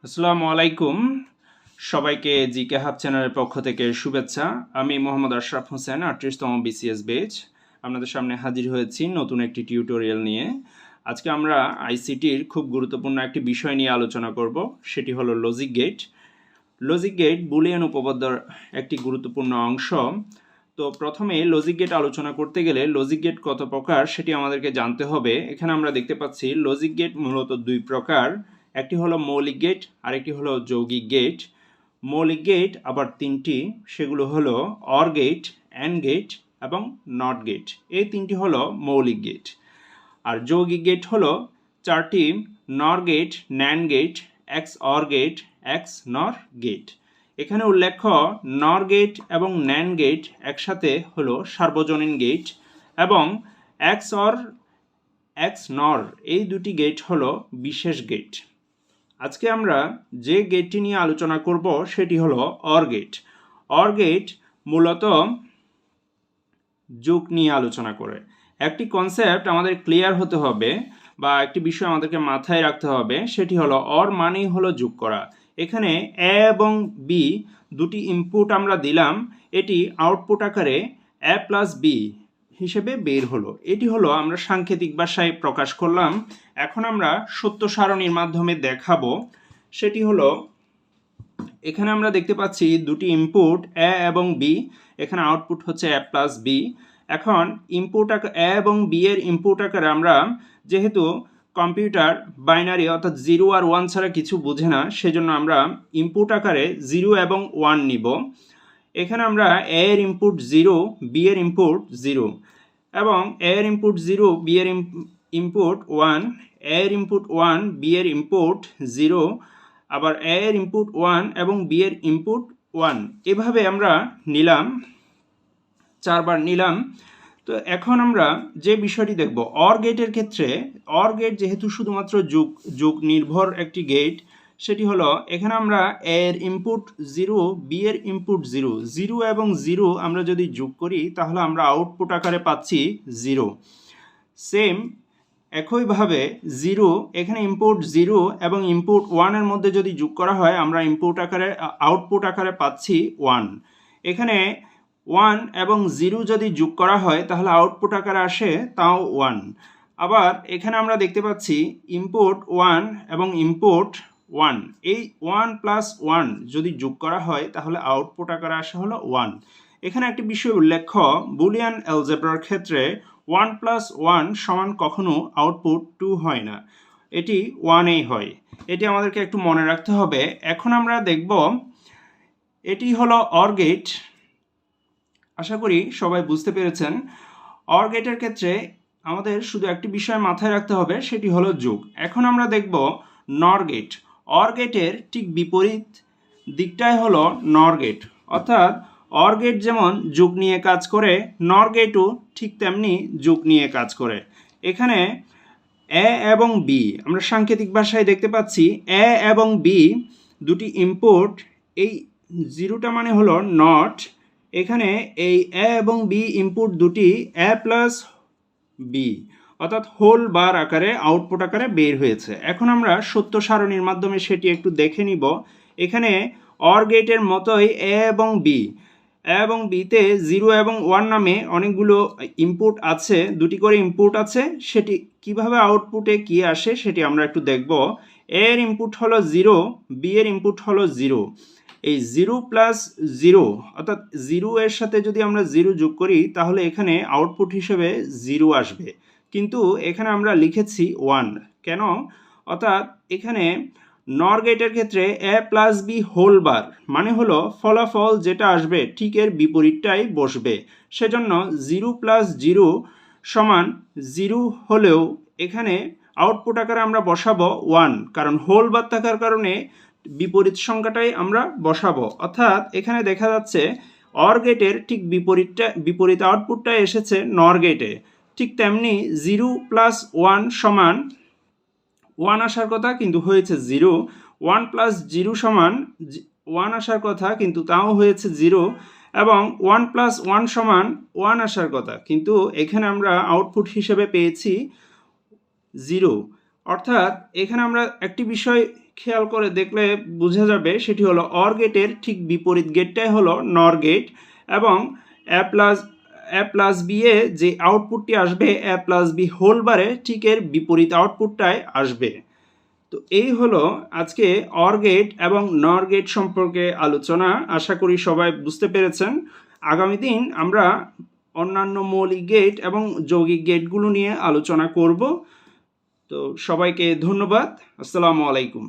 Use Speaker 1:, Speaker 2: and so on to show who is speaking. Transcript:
Speaker 1: আসসালামু আলাইকুম। সবাইকে জিকে হাব চ্যানেলের পক্ষ থেকে শুভেচ্ছা। আমি মোহাম্মদ আশরাফ হোসেন, 38তম বিসিএস ব্যাচ। আপনাদের সামনে হাজির হয়েছি নতুন একটি টিউটোরিয়াল নিয়ে। আজকে আমরা আইসিটির খুব গুরুত্বপূর্ণ একটি বিষয় নিয়ে আলোচনা করব, সেটি হলো logic gate. Logic gate Boolean উপপাদ্যর একটি গুরুত্বপূর্ণ অংশ। তো প্রথমে লজিক গেট আলোচনা করতে গেলে লজিক গেট কত প্রকার সেটি আমাদেরকে জানতে হবে। এখানে আমরা দেখতে পাচ্ছি লজিক গেট মূলত দুই প্রকার, একটি হলো মৌলিক গেট আর একটি হলো যৌগিক গেট। মৌলিক গেট আবার তিনটি, সেগুলো হলো অর গেট, অ্যান্ড গেট এবং নট গেট। এই তিনটি হলো মৌলিক গেট। আর যৌগিক গেট হলো চারটি, NOR gate, NAND gate, X OR gate, X NOR gate. এখানে উল্লেখ্য নর গেট এবং ন্যান্ড গেট একসাথে হলো সার্বজনীন গেট এবং এক্স অর এক্স নর এই দুটি গেট হলো বিশেষ গেট। আজকে আমরা যে গেটটি নিয়ে আলোচনা করব সেটি হলো অর গেট। অর গেট মূলত যোগ নিয়ে আলোচনা করে। একটি কনসেপ্ট আমাদের ক্লিয়ার হতে হবে বা একটি বিষয় আমাদেরকে মাথায় রাখতে হবে, সেটি হলো অর মানেই হলো যোগ করা। এখানে এ এবং বি দুটি ইনপুট আমরা দিলাম, এটি আউটপুট আকারে এ প্লাস বি হিসেবে বের হলো। এটি হলো আমরা সাংকেতিক ভাষায় প্রকাশ করলাম। এখন আমরা সত্য সারণীর মাধ্যমে দেখাবো। সেটি হলো এখানে আমরা দেখতে পাচ্ছি দুটি ইনপুট এ এবং বি, এখানে আউটপুট হচ্ছে এ প্লাস বি। এখন ইনপুট এ এবং বি এর ইনপুট আকারে আমরা, যেহেতু কম্পিউটার বাইনারি অর্থাৎ 0 আর 1 ছাড়া কিছু বোঝে না, সেজন্য আমরা ইনপুট আকারে 0 এবং 1 নিব। এখানে আমরা এ এর ইনপুট 0, বি এর ইনপুট 0 এবং এ এর ইনপুট 0, বি এর ইনপুট 1, এ এর ইনপুট 1, বি এর ইনপুট 0, আবার এ এর ইনপুট 1 এবং বি এর ইনপুট 1, এভাবে আমরা নিলাম, 4 বার নিলাম। তো এখন আমরা যে বিষয়টি দেখব অর গেটের ক্ষেত্রে, অর গেট যেহেতু শুধুমাত্র যোগ নির্ভর একটি গেট, সেটি হলো এখানে আমরা এ এর ইনপুট 0, বি এর ইনপুট 0, 0 এবং 0 আমরা যদি যোগ করি তাহলে আমরা আউটপুট আকারে পাচ্ছি 0। সেম একইভাবে 0, এখানে ইনপুট 0 এবং ইনপুট 1 এর মধ্যে যদি যোগ করা হয় আমরা ইনপুট আকারে আউটপুট আকারে পাচ্ছি 1। এখানে 1 এবং 0 যদি যোগ করা হয় তাহলে আউটপুট আকারে আসে তাও 1। আবার এখানে আমরা দেখতে পাচ্ছি ইনপুট 1 এবং ইনপুট 1, এই 1 প্লাস 1 যদি যোগ করা হয় তাহলে আউটপুট আকারে আসে হলো 1। এখানে একটি বিষয় উল্লেখ্য, বুলিয়ান অ্যালজেব্রার ক্ষেত্রে 1 প্লাস 1 সমান কখনো আউটপুট 2 হয় না, এটি 1এই হয়। এটি আমাদেরকে একটু মনে রাখতে হবে। এখন আমরা দেখব এটি হলো অর গেট। আশা করি সবাই বুঝতে পেরেছেন। অর গেটের ক্ষেত্রে আমাদের শুধু একটি বিষয় মাথায় রাখতে হবে, সেটি হলো যোগ। এখন আমরা দেখব নর গেট। অর গেটের ঠিক বিপরীত দিকটাই হলো নর গেট, অর্থাৎ অর গেট যেমন যোগ নিয়ে কাজ করে, নর গেটও ঠিক তেমনি যোগ নিয়ে কাজ করে। এখানে এ এবং বি আমরা সাংকেতিক ভাষায় দেখতে পাচ্ছি এ এবং বি দুটি ইনপুট, এই 0টা মানে হলো নট। এখানে এই এ এবং বি ইনপুট দুটি এ প্লাস বি অর্থাৎ হোল বার আকারে আউটপুট আকারে বের হয়েছে। এখন আমরা সত্য সারণীর মাধ্যমে সেটি একটু দেখে নিব। এখানে অর গেটের মতোই এ এবং বিতে 0 এবং 1 নামে অনেকগুলো ইনপুট আছে, দুটি করে ইনপুট আছে। সেটি কিভাবে আউটপুটে কি আসে সেটি আমরা একটু দেখব। এ এর ইনপুট হলো 0, বি এর ইনপুট হলো 0। এই 0 প্লাস 0 অর্থাৎ 0 এর সাথে যদি আমরা 0 যোগ করি তাহলে এখানে আউটপুট হিসেবে 0 আসবে, কিন্তু এখানে আমরা লিখেছি 1 কেন? অর্থাৎ এখানে নর গেটের ক্ষেত্রে এ প্লাস বি হোল বার মানে হলো ফলাফল যেটা আসবে ঠিক এর বিপরীতটাই বসবে। সেজন্য 0 প্লাস 0 সমান 0 হলেও এখানে আউটপুট আকারে আমরা বসাবো 1, কারণ হোল বার থাকার কারণে বিপরীত সংখ্যাটাই আমরা বসাবো। অর্থাৎ এখানে দেখা যাচ্ছে অর গেটের ঠিক বিপরীত আউটপুটটা এসেছে নর গেটে। ঠিক তেমনি 0 প্লাস 1 সমান 1 আসার কথা কিন্তু হয়েছে 0, 1 প্লাস 0 সমান 1 আসার কথা কিন্তু তাও হয়েছে 0, এবং 1 প্লাস 1 সমান 1 আসার কথা কিন্তু এখানে আমরা আউটপুট হিসেবে পেয়েছি 0। অর্থাৎ এখানে আমরা একটি বিষয় খেয়াল করে দেখলে বোঝা যাবে, সেটি হলো অর গেটের ঠিক বিপরীত গেটটাই হলো নর গেট, এবং এ প্লাস বি এ যে আউটপুটটি আসবে এ প্লাস বি হোল বারে ঠিক এর বিপরীত আউটপুটটাই আসবে। তো এই হলো আজকে অর গেট এবং নর গেট সম্পর্কে আলোচনা। আশা করি সবাই বুঝতে পেরেছেন। আগামী দিন আমরা অন্যান্য মৌলিক গেট এবং যৌগিক গেটগুলো নিয়ে আলোচনা করব। তো সবাইকে ধন্যবাদ। আসসালামু আলাইকুম।